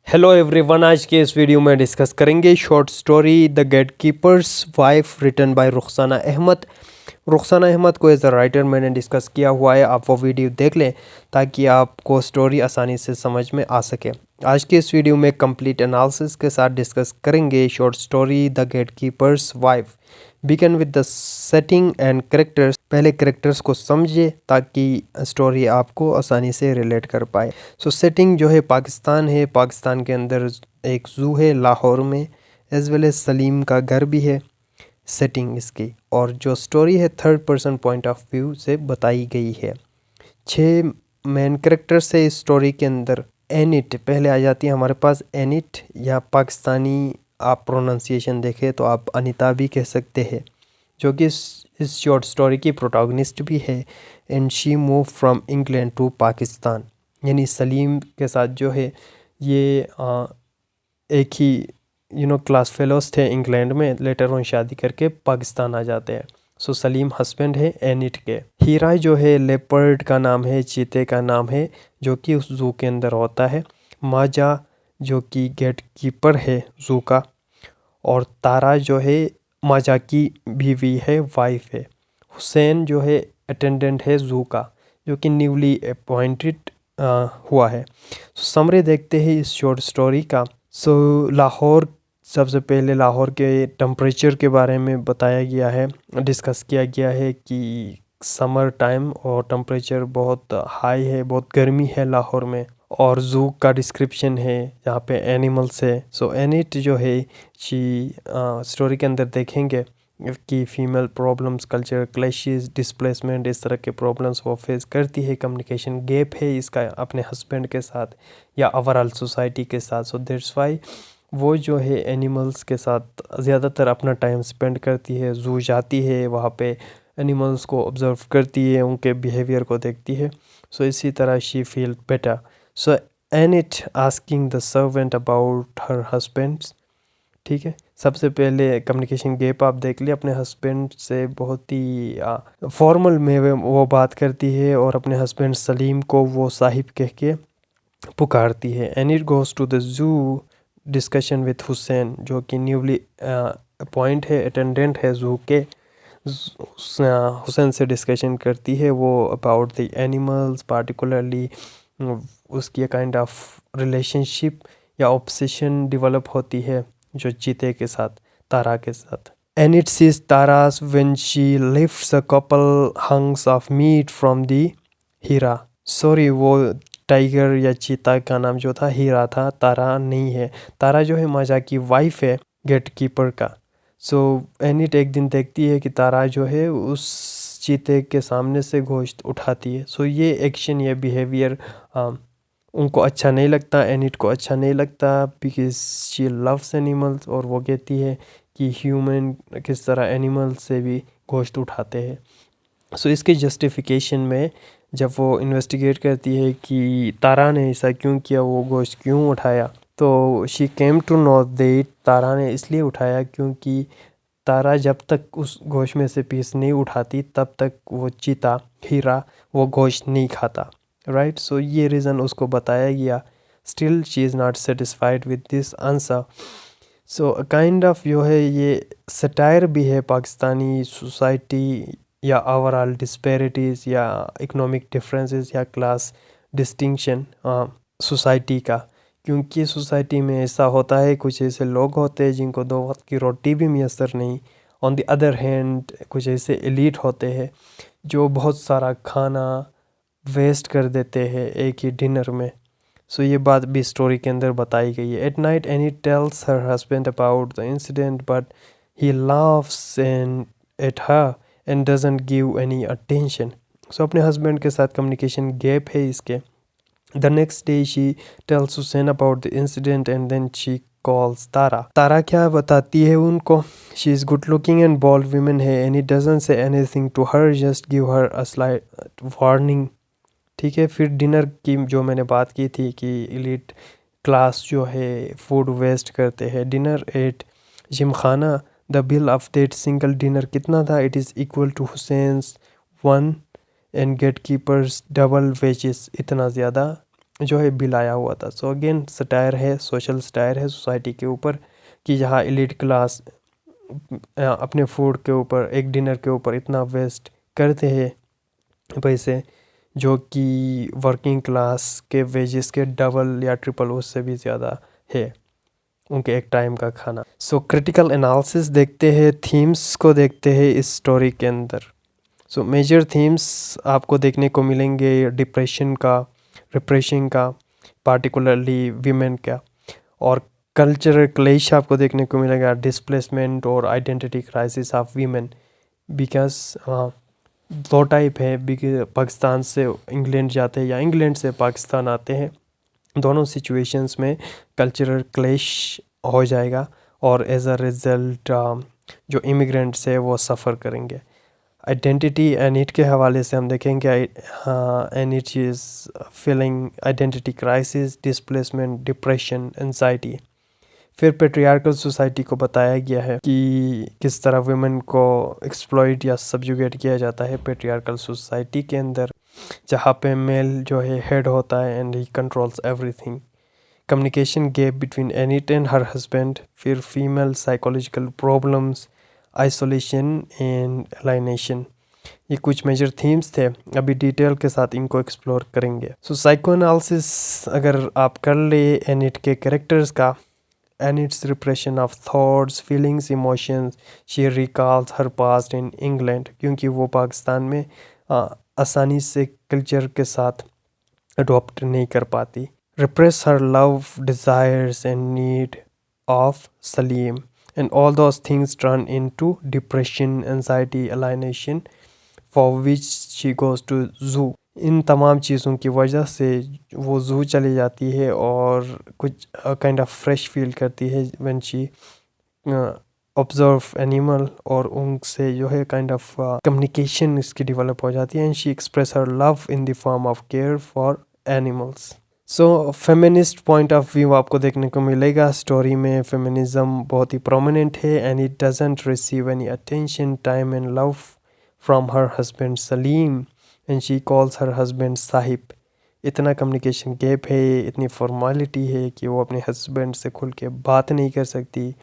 Hello everyone, आज के इस वीडियो में डिस्कस करेंगे short story the gate keepers wife written by Rukhsana Ahmad. Rukhsana Ahmad को एज अ राइटर मैंने डिस्कस किया हुआ है, आप वो वीडियो देख लें ताकि आपको स्टोरी आसानी से समझ में आ सके। आज के इस वीडियो में कंप्लीट एनालिसिस के साथ डिस्कस करेंगे short story the gate keepers wife. Begin with the setting and characters. पहले करेक्टर्स को समझिए ताकि स्टोरी आपको आसानी से रिलेट कर पाए। सो सेटिंग जो है पाकिस्तान है, पाकिस्तान के अंदर एक ज़ू है लाहौर में, एज वेल एज सलीम का घर भी है सेटिंग इसकी। और जो स्टोरी है third person point of view से बताई गई है। 6 मेन करेक्टर्स है इस स्टोरी के अंदर। एनिट पहले आ जाती है हमारे पास, एनिट या पाकिस्तानी आप प्रोनाउंसिएशन देखें तो आप अनीता भी कह सकते हैं, जो कि इस शॉर्ट स्टोरी की प्रोटैगनिस्ट भी है। And she move from England to Pakistan, यानी सलीम के साथ जो है ये एक ही क्लास फेलोज थे इंग्लैंड में, लेटर ऑन शादी करके पाकिस्तान आ जाते हैं। सो सलीम हस्बैंड है एनिट के। हीरा जो है लेपर्ड का नाम है, चीते का नाम है, जो कि उस जू के अंदर होता है। माजा जो कि गेट कीपर है जू का। और तारा जो है माजा की बीवी है, वाइफ है। हुसैन जो है अटेंडेंट है जू का, जो कि न्यूली अपॉइंटेड हुआ है। समरी देखते हैं इस शॉर्ट स्टोरी का। लाहौर, सबसे पहले लाहौर के टेम्परेचर के बारे में बताया गया है, डिस्कस किया गया है कि समर टाइम और टेम्परेचर बहुत हाई है, बहुत गर्मी है लाहौर में। और जू का डिस्क्रिप्शन है जहाँ पे एनिमल्स है। एनिट जो है स्टोरी के अंदर देखेंगे कि female problems, culture clashes, displacement, इस तरह के प्रॉब्लम्स वो फेस करती है। कम्युनिकेशन गैप है इसका अपने हस्बैंड के साथ या ओवरऑल सोसाइटी के साथ। सो दैट्स वाई वो जो है एनिमल्स के साथ ज़्यादातर अपना टाइम स्पेंड करती है। जू जाती है, वहाँ पे एनिमल्स को ऑब्जर्व करती है, उनके बिहेवियर को देखती है। इसी तरह she feel better. Unit asking the servant about her husband's. ठीक है, सबसे पहले कम्युनिकेशन गैप आप देख लिया, अपने हस्बैंड से बहुत ही फॉर्मल में वो बात करती है और अपने हस्बैंड सलीम को वो साहिब कह के पुकारती है। And it goes to the zoo discussion with Hussain, जो कि न्यूली अपॉइंट है, अटेंडेंट है जू के। हुसैन से डिस्कशन करती है वो अबाउट द एनिमल्स, पार्टिकुलरली उसकी काइंड ऑफ रिलेशनशिप या ऑब्सेशन डेवलप होती है जो चीते के साथ, तारा के साथ। And it sees Taras when she lifts a couple hunks of meat from the Hira. Sorry, वो टाइगर या चीता का नाम जो था हीरा था, तारा नहीं है। तारा जो है माजा की वाइफ है, गेट कीपर का। एनिट एक दिन देखती है कि तारा जो है उस चीते के सामने से गोश्त उठाती है। ये एक्शन, ये बिहेवियर उनको अच्छा नहीं लगता, एनिट को अच्छा नहीं लगता, बिकॉज शी लव्स एनिमल्स। और वो कहती है कि ह्यूमन किस तरह एनिमल से भी गोश्त उठाते हैं। इसके जस्टिफिकेशन में जब वो इन्वेस्टिगेट करती है कि तारा ने ऐसा क्यों किया, वो गोश्त क्यों उठाया, तो she came to know that Tara ने इसलिए उठाया क्योंकि तारा जब तक उस गोश्त में से पीस नहीं उठाती तब तक वो चीता हीरा वो गोश्त नहीं खाता। राइट, ये रीज़न उसको बताया गया। Still she is not satisfied with this answer. Kind of जो है ये सटायर भी है पाकिस्तानी सोसाइटी या ओवरऑल डिस्पैरिटीज़ या इकोनॉमिक डिफरेंसेस या क्लास डिस्टिंक्शन सोसाइटी का। क्योंकि सोसाइटी में ऐसा होता है, कुछ ऐसे लोग होते हैं जिनको 2 वक्त की रोटी भी मैसर नहीं। ऑन द अदर हैंड कुछ ऐसे एलीट होते हैं जो बहुत सारा खाना वेस्ट कर देते हैं एक ही डिनर में। ये बात भी स्टोरी के अंदर बताई गई है। At night Annie tells her husband about the incident but he laughs and at her and doesn't give any attention. अपने हस्बैंड के साथ कम्युनिकेशन गैप है इसके। The next day she tells Hussain about the incident and then she calls Tara. Tara क्या बताती है उनको, she is good looking and bold women है, and he doesn't say anything to her, just give her a slight warning. ठीक है, फिर dinner की जो मैंने बात की थी कि एलीट क्लास जो है फूड वेस्ट करते हैं। Dinner at Gymkhana, the bill of that single dinner कितना था, it is equal to Hussain's 1 and gate keepers double wages, इतना ज़्यादा जो है बिल आया हुआ था। सो अगेन सटायर है, सोशल सटायर है सोसाइटी के ऊपर कि जहाँ एलिट क्लास अपने फूड के ऊपर, एक डिनर के ऊपर इतना वेस्ट करते हैं पैसे, जो कि वर्किंग क्लास के वेजेस के डबल या ट्रिपल उससे भी ज़्यादा है उनके एक टाइम का खाना। सो क्रिटिकल एनालिसिस देखते हैं, थीम्स को देखते हैं इस स्टोरी के अंदर। सो मेजर थीम्स आपको देखने को मिलेंगे डिप्रेशन का, रिप्रेशन का, पार्टिकुलरली वीमेन का, और कल्चरल क्लेश आपको देखने को मिलेगा, डिस्प्लेसमेंट और identity crisis of women. Because दो टाइप है, पाकिस्तान से इंग्लैंड जाते हैं या इंग्लैंड से पाकिस्तान आते हैं, दोनों सिचुएशंस में कल्चरल क्लेश हो जाएगा और एज अ रिज़ल्ट जो इमिग्रेंट्स है वो सफ़र करेंगे। आइडेंटिटी एंड इट के हवाले से हम देखेंगे and it is feeling identity crisis, displacement, depression, anxiety. फिर पेट्रियार्कल सोसाइटी को बताया गया है कि किस तरह वुमेन को एक्सप्लॉइट या सब्जुगेट किया जाता है पेट्रियार्कल सोसाइटी के अंदर, जहाँ पे मेल जो है हेड होता है and he controls everything. Communication gap between Anit and her husband. फिर female psychological problems, isolation and alienation. ये कुछ मेजर थीम्स थे, अभी डिटेल के साथ इनको एक्सप्लोर करेंगे। सो साइको एनालिसिस अगर आप कर ले एनिट के कैरेक्टर्स का, and its repression of thoughts, feelings, emotions, she recalls her past in England, क्योंकि वो पाकिस्तान में आसानी से कल्चर के साथ अडॉप्ट नहीं कर पाती। repress her love, desires and need of Salim, and all those things turn into depression, anxiety, alienation, for which she goes to zoo। इन तमाम चीज़ों की वजह से वो ज़ू चली जाती है और कुछ काइंड ऑफ फ्रेश फील करती है व्हेन शी ऑब्जर्व एनिमल, और उनसे जो है काइंड ऑफ कम्युनिकेशन इसकी डेवलप हो जाती है and she express her love in the form of care for animals. So feminist point of view आपको देखने को मिलेगा स्टोरी में। फेमिनिज्म बहुत ही प्रोमिनेंट है and it doesn't receive any attention, time and love from her husband Salim and she calls her husband Sahib. इतना communication gap है, इतनी फॉर्मेलिटी है कि वो अपने हस्बैंड से खुल के बात नहीं कर सकती,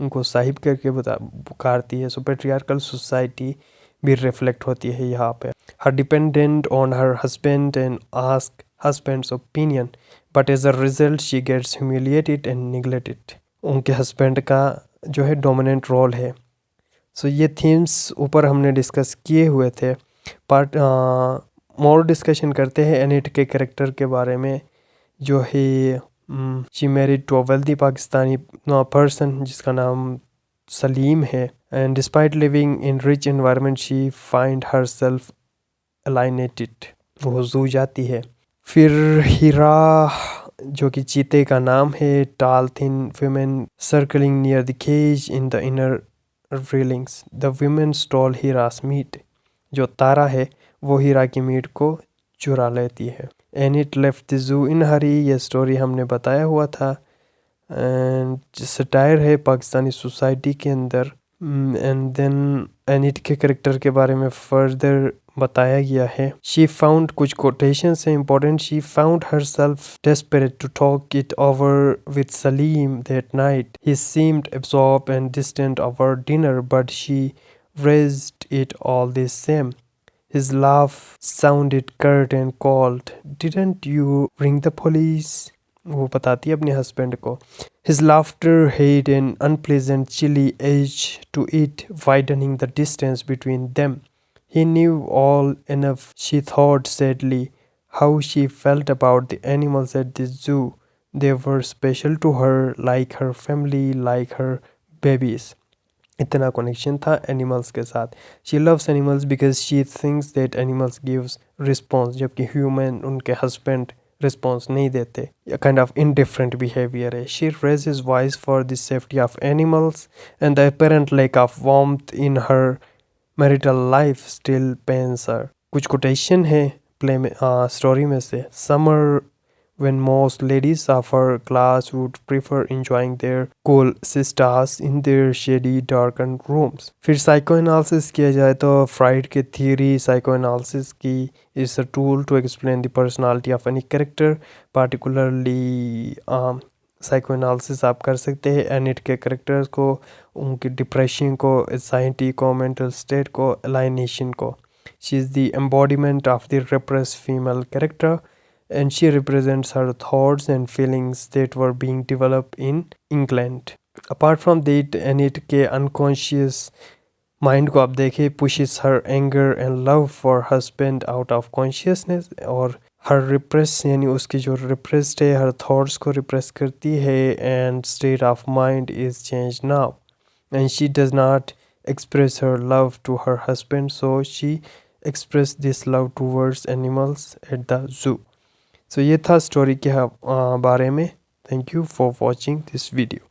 उनको साहिब करके पुकारती है। सो पेट्रियार्कल सोसाइटी भी रिफ्लेक्ट होती है यहाँ पे। Her dependent on her husband and ask husband's opinion, but as a result she gets humiliated and neglected. उनके हस्बैंड का जो है डोमिनेंट रोल है। सो ये थीम्स ऊपर हमने डिस्कस किए हुए थे। पार्ट मोर डिस्कशन करते हैं एनिट के कैरेक्टर के बारे में, जो है she married to a wealthy Pakistani person जिसका नाम सलीम है, and despite living in rich environment she find herself alienated, वो जू जाती है। फिर हीरा जो कि चीते का नाम है, tall thin women circling near the cage in the inner railings, the women stole Hira's meat. जो तारा है वो हीरा की मीट को चुरा लेती है। And it left the zoo इन हरी, ये स्टोरी हमने बताया हुआ था एंड सटायर है पाकिस्तानी सोसाइटी के अंदर। एंड देन एनिट के करेक्टर के बारे में फर्दर बताया गया है। शी फाउंड, कुछ कोटेशंस हैं important, she found herself desperate to talk it over with Salim that night, he seemed absorb and distant over dinner but she raised it all the same. His laugh sounded curt and cold. Didn't you ring the police? वो बताती है अपने husband को। His laughter had an unpleasant chilly edge to it, widening the distance between them. He knew all enough, she thought sadly, how she felt about the animals at the zoo. They were special to her, like her family, like her babies. इतना connection था animals के साथ। She loves animals because she thinks that animals gives response, जबकि human उनके husband response नहीं देते, kind of indifferent behaviour है। She raise his voice for the safety of animals and the apparent lack of warmth in her marital life still pains her. कुछ quotation है play में story में से। Summer when most ladies of her class would prefer enjoying their cool sisters in their shady darkened rooms. फिर psychoanalysis किया जाए तो fried के theory psychoanalysis की is a tool to explain the personality of any character, particularly psychoanalysis आप कर सकते हैं एनिट के करेक्टर्स को, उनकी डिप्रेशन को, एंजाइटी को, मेंटल स्टेट को, एलाइनेशन को. She is the embodiment of the repressed female character, and she represents her thoughts and feelings that were being developed in England. Apart from that, Enid के unconscious mind को आप देखें, pushes her anger and love for husband out of consciousness, और हर repress यानी उसकी जो repressed है her thoughts को रिप्रेस करती है, and state of mind is change now, and she does not express her love to her husband, so she expressed this love towards animals at the zoo. So ये था story के बारे में. Thank you for watching this video.